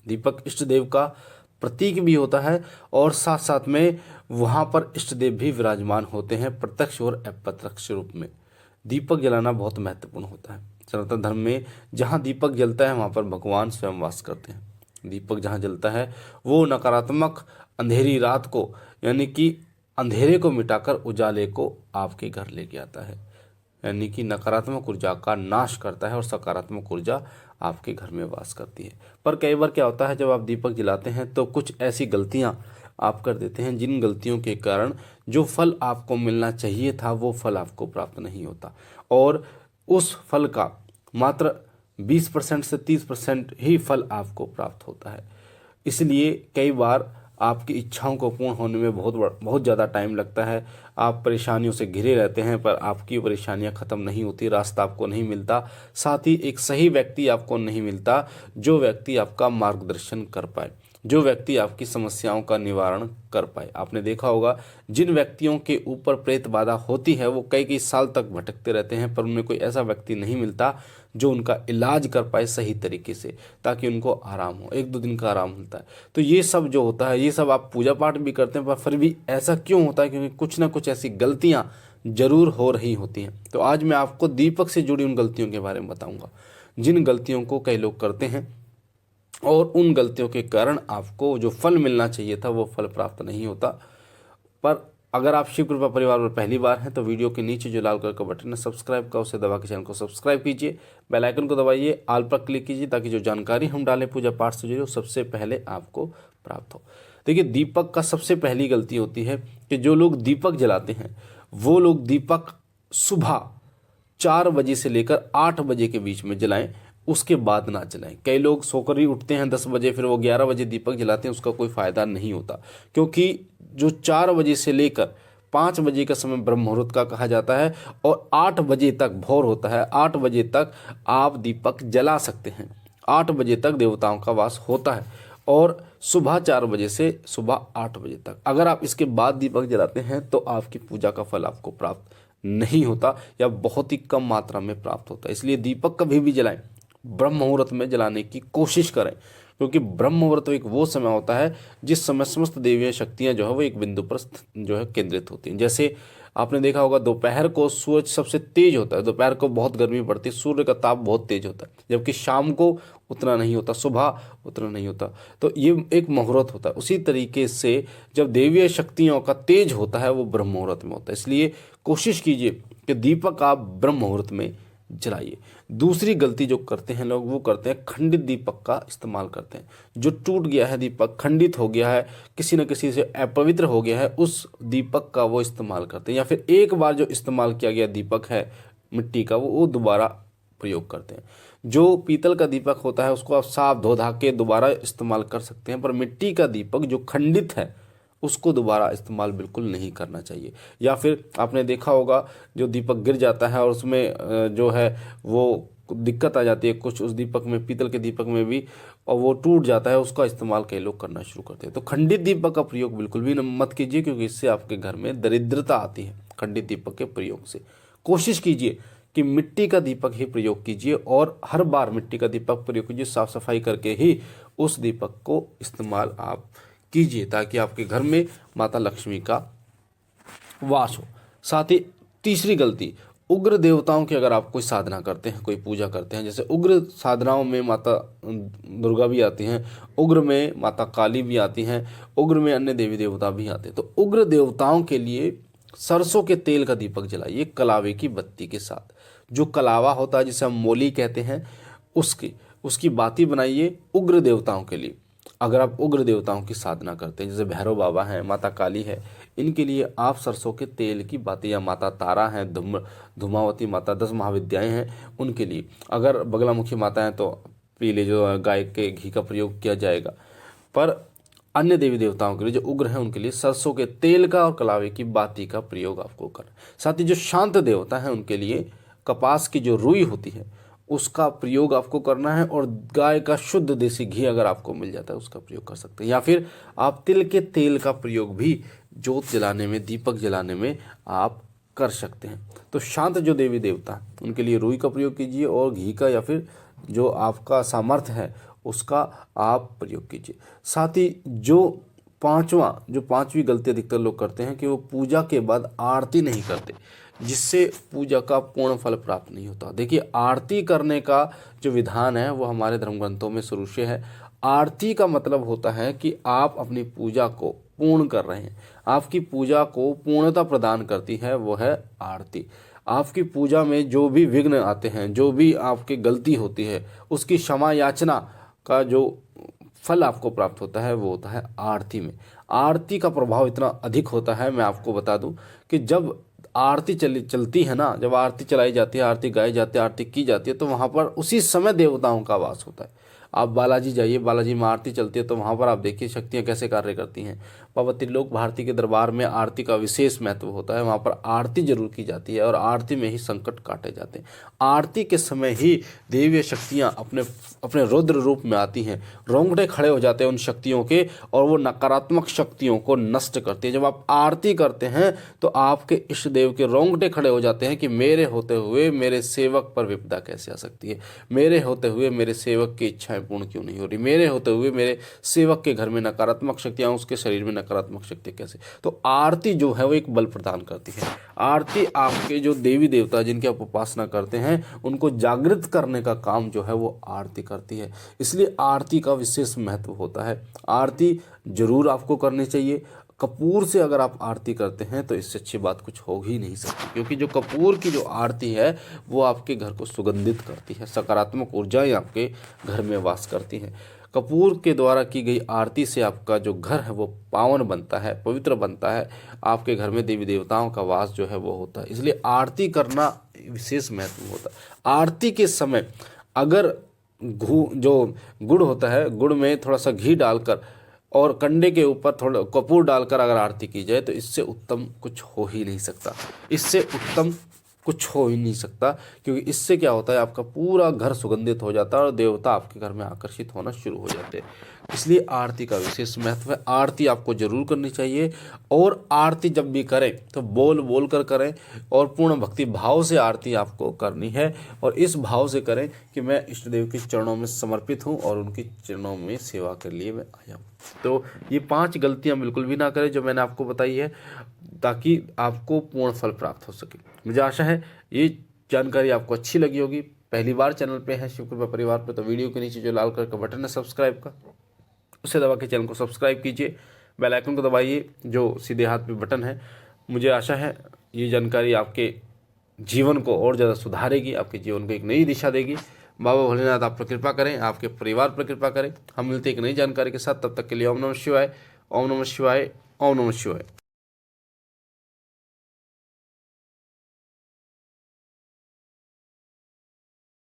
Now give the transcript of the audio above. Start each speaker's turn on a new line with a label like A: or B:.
A: दीपक इष्ट देव का प्रतीक भी होता है और साथ साथ में वहाँ पर इष्ट देव भी विराजमान होते हैं प्रत्यक्ष और अप्रत्यक्ष रूप में। दीपक जलाना बहुत महत्वपूर्ण होता है। सनातन धर्म में जहाँ दीपक जलता है वहाँ पर भगवान स्वयं वास करते हैं। दीपक जहाँ जलता है वो नकारात्मक अंधेरी रात को, यानी कि अंधेरे को मिटाकर उजाले को आपके घर लेके आता है, यानी कि नकारात्मक ऊर्जा का नाश करता है और सकारात्मक ऊर्जा आपके घर में वास करती है। पर कई बार क्या होता है, जब आप दीपक जलाते हैं तो कुछ ऐसी गलतियां आप कर देते हैं जिन गलतियों के कारण जो फल आपको मिलना चाहिए था वो फल आपको प्राप्त नहीं होता और उस फल का मात्र 20% से 30% ही फल आपको प्राप्त होता है। इसलिए कई बार आपकी इच्छाओं को पूर्ण होने में बहुत ज़्यादा टाइम लगता है। आप परेशानियों से घिरे रहते हैं पर आपकी परेशानियां ख़त्म नहीं होती, रास्ता आपको नहीं मिलता, साथ ही एक सही व्यक्ति आपको नहीं मिलता जो व्यक्ति आपका मार्गदर्शन कर पाए, जो व्यक्ति आपकी समस्याओं का निवारण कर पाए। आपने देखा होगा जिन व्यक्तियों के ऊपर प्रेत बाधा होती है वो कई कई साल तक भटकते रहते हैं पर उन्हें कोई ऐसा व्यक्ति नहीं मिलता जो उनका इलाज कर पाए सही तरीके से, ताकि उनको आराम हो, 1-2 दिन का आराम मिलता है। तो ये सब जो होता है, ये सब आप पूजा पाठ भी करते हैं पर फिर भी ऐसा क्यों होता है? क्योंकि कुछ ना कुछ ऐसी गलतियाँ जरूर हो रही होती हैं। तो आज मैं आपको दीपक से जुड़ी उन गलतियों के बारे में बताऊँगा जिन गलतियों को कई लोग करते हैं और उन गलतियों के कारण आपको जो फल मिलना चाहिए था वो फल प्राप्त नहीं होता। पर अगर आप शिव कृपा परिवार में पहली बार हैं तो वीडियो के नीचे जो लाल कलर का बटन है सब्सक्राइब का, उसे दबा के चैनल को सब्सक्राइब कीजिए, बेल आइकन को दबाइए, ऑल पर क्लिक कीजिए ताकि जो जानकारी हम डालें पूजा पाठ से जुड़ी हो सबसे पहले आपको प्राप्त हो। देखिए, दीपक का सबसे पहली गलती होती है कि जो लोग दीपक जलाते हैं वो लोग दीपक सुबह 4 बजे से लेकर 8 बजे के बीच में जलाएं, उसके बाद ना जलाएं। कई लोग सोकर ही उठते हैं 10 बजे, फिर वो 11 बजे दीपक जलाते हैं, उसका कोई फ़ायदा नहीं होता। क्योंकि जो 4 बजे से लेकर 5 बजे का समय ब्रह्म मुहूर्त का कहा जाता है और 8 बजे तक भोर होता है, 8 बजे तक आप दीपक जला सकते हैं। 8 बजे तक देवताओं का वास होता है और सुबह 4 बजे से सुबह 8 बजे तक। अगर आप इसके बाद दीपक जलाते हैं तो आपकी पूजा का फल आपको प्राप्त नहीं होता या बहुत ही कम मात्रा में प्राप्त होता है। इसलिए दीपक कभी भी जलाएं, ब्रह्म मुहूर्त में जलाने की कोशिश करें, क्योंकि ब्रह्म मुहूर्त एक वो समय होता है जिस समय समस्त देवीय शक्तियां जो है वो एक बिंदु पर जो है केंद्रित होती हैं। जैसे आपने देखा होगा दोपहर को सूरज सबसे तेज होता है, दोपहर को बहुत गर्मी पड़ती है, सूर्य का ताप बहुत तेज होता है, जबकि शाम को उतना नहीं होता, सुबह उतना नहीं होता। तो ये एक मुहूर्त होता है। उसी तरीके से जब देवीय शक्तियों का तेज होता है वो ब्रह्म मुहूर्त में होता है। इसलिए कोशिश कीजिए कि दीपक आप ब्रह्म मुहूर्त में जलाइए। दूसरी गलती जो करते हैं लोग वो करते हैं खंडित दीपक का इस्तेमाल करते हैं। जो टूट गया है दीपक, खंडित हो गया है, किसी न किसी से अपवित्र हो गया है, उस दीपक का वो इस्तेमाल करते हैं। या फिर एक बार जो इस्तेमाल किया गया दीपक है मिट्टी का वो दोबारा प्रयोग करते हैं। जो पीतल का दीपक होता है उसको आप साफ धो धा के दोबारा इस्तेमाल कर सकते हैं, पर मिट्टी का दीपक जो खंडित है उसको दोबारा इस्तेमाल बिल्कुल नहीं करना चाहिए। या फिर आपने देखा होगा जो दीपक गिर जाता है और उसमें जो है वो दिक्कत आ जाती है कुछ उस दीपक में, पीतल के दीपक में भी, और वो टूट जाता है, उसका इस्तेमाल कई लोग करना शुरू करते हैं। तो खंडित दीपक का प्रयोग बिल्कुल भी मत कीजिए, क्योंकि इससे आपके घर में दरिद्रता आती है। खंडित दीपक के प्रयोग से कोशिश कीजिए कि मिट्टी का दीपक ही प्रयोग कीजिए और हर बार मिट्टी का दीपक प्रयोग कीजिए, साफ सफाई करके ही उस दीपक को इस्तेमाल आप कीजिए, ताकि आपके घर में माता लक्ष्मी का वास हो। साथ ही तीसरी गलती, उग्र देवताओं की अगर आप कोई साधना करते हैं, कोई पूजा करते हैं, जैसे उग्र साधनाओं में माता दुर्गा भी आती हैं, उग्र में माता काली भी आती हैं, उग्र में अन्य देवी देवता भी आते हैं। तो उग्र देवताओं के लिए सरसों के तेल का दीपक जलाइए कलावे की बत्ती के साथ। जो कलावा होता है जिसे हम मोली कहते हैं, उसकी बाती बनाइए उग्र देवताओं के लिए। अगर आप उग्र देवताओं की साधना करते हैं, जैसे भैरव बाबा हैं, माता काली है, इनके लिए आप सरसों के तेल की बातें, या माता तारा हैं, धूमावती माता, 10 महाविद्याएं हैं, उनके लिए। अगर बगलामुखी माता हैं तो पीले जो गाय के घी का प्रयोग किया जाएगा। पर अन्य देवी देवताओं के लिए जो उग्र हैं उनके लिए सरसों के तेल का और कलावे की बाती का प्रयोग आपको करना। साथ ही जो शांत देवता हैं उनके लिए कपास की जो रुई होती है उसका प्रयोग आपको करना है, और गाय का शुद्ध देसी घी अगर आपको मिल जाता है उसका प्रयोग कर सकते हैं। या फिर आप तिल के तेल का प्रयोग भी जोत जलाने में, दीपक जलाने में आप कर सकते हैं। तो शांत जो देवी देवता उनके लिए रुई का प्रयोग कीजिए और घी का, या फिर जो आपका सामर्थ्य है उसका आप प्रयोग कीजिए। साथ ही जो पांचवी गलती अधिकतर लोग करते हैं कि वो पूजा के बाद आरती नहीं करते, जिससे पूजा का पूर्ण फल प्राप्त नहीं होता। देखिए, आरती करने का जो विधान है वो हमारे धर्म ग्रंथों में शुरू से है। आरती का मतलब होता है कि आप अपनी पूजा को पूर्ण कर रहे हैं, आपकी पूजा को पूर्णता प्रदान करती है, वो है आरती। आपकी पूजा में जो भी विघ्न आते हैं, जो भी आपकी गलती होती है, उसकी क्षमा याचना का जो फल आपको प्राप्त होता है वो होता है आरती में। आरती का प्रभाव इतना अधिक होता है, मैं आपको बता दूं कि जब आरती चलती है ना, जब आरती चलाई जाती है, आरती गाई जाती है, आरती की जाती है, तो वहाँ पर उसी समय देवताओं का वास होता है। आप बालाजी जाइए, बालाजी में आरती चलती है तो वहाँ पर आप देखिए शक्तियाँ कैसे कार्य करती हैं। बाबा त्रिलोक भारती के दरबार में आरती का विशेष महत्व होता है, वहाँ पर आरती जरूर की जाती है और आरती में ही संकट काटे जाते हैं। आरती के समय ही देवीय शक्तियाँ अपने अपने रुद्र रूप में आती हैं, रोंगटे खड़े हो जाते हैं उन शक्तियों के, और वो नकारात्मक शक्तियों को नष्ट करती है। जब आप आरती करते हैं तो आपके इष्ट देव के रोंगटे खड़े हो जाते हैं कि मेरे होते हुए मेरे सेवक पर विपदा कैसे आ सकती है, मेरे होते हुए मेरे सेवक की इच्छाएं पूर्ण क्यों नहीं हो रही, मेरे होते हुए मेरे सेवक के घर में नकारात्मक शक्तियां, उसके शरीर में नकारात्मक शक्ति कैसे। तो आरती जो है वो एक बल प्रदान करती है। आरती आपके जो देवी देवता जिनकी आप उपासना करते हैं उनको जागृत करने का काम जो है वो आरती करती है, इसलिए आरती का विशेष महत्व होता है। आरती जरूर आपको करनी चाहिए। कपूर से अगर आप आरती करते हैं तो इससे अच्छी बात कुछ हो ही नहीं सकती, क्योंकि जो कपूर की जो आरती है वो आपके घर को सुगंधित करती है, सकारात्मक ऊर्जाएं आपके घर में वास करती हैं। कपूर के द्वारा की गई आरती से आपका जो घर है वो पावन बनता है, पवित्र बनता है, आपके घर में देवी देवताओं का वास जो है वो होता है, इसलिए आरती करना विशेष महत्व होता है। आरती के समय अगर जो गुड़ होता है, गुड़ में थोड़ा सा घी डालकर और कंडे के ऊपर थोड़ा कपूर डालकर अगर आरती की जाए तो इससे उत्तम कुछ हो ही नहीं सकता, इससे उत्तम कुछ हो ही नहीं सकता, क्योंकि इससे क्या होता है आपका पूरा घर सुगंधित हो जाता है और देवता आपके घर में आकर्षित होना शुरू हो जाते हैं। इसलिए आरती का विशेष महत्व है। आरती आपको जरूर करनी चाहिए, और आरती जब भी करें तो बोल बोल कर करें और पूर्ण भक्ति भाव से आरती आपको करनी है, और इस भाव से करें कि मैं इष्ट देव के चरणों में समर्पित हूँ और उनके चरणों में सेवा के लिए मैं आया हूँ। तो ये 5 गलतियाँ बिल्कुल भी ना करें जो मैंने आपको बताई है, ताकि आपको पूर्ण फल प्राप्त हो सके। मुझे आशा है ये जानकारी आपको अच्छी लगी होगी। पहली बार चैनल पे है शिव कृपा परिवार पे, तो वीडियो के नीचे जो लाल कलर का बटन है सब्सक्राइब का, उसे दबा के चैनल को सब्सक्राइब कीजिए, बेल आइकन को दबाइए जो सीधे हाथ पे बटन है। मुझे आशा है ये जानकारी आपके जीवन को और ज़्यादा सुधारेगी, आपके जीवन को एक नई दिशा देगी। बाबा भोलेनाथ आप पर कृपा करें, आपके परिवार पर कृपा करें। हम मिलते एक नई जानकारी के साथ, तब तक के लिए ओम नमः शिवाय, ओम नमः शिवाय, ओम नमः शिवाय।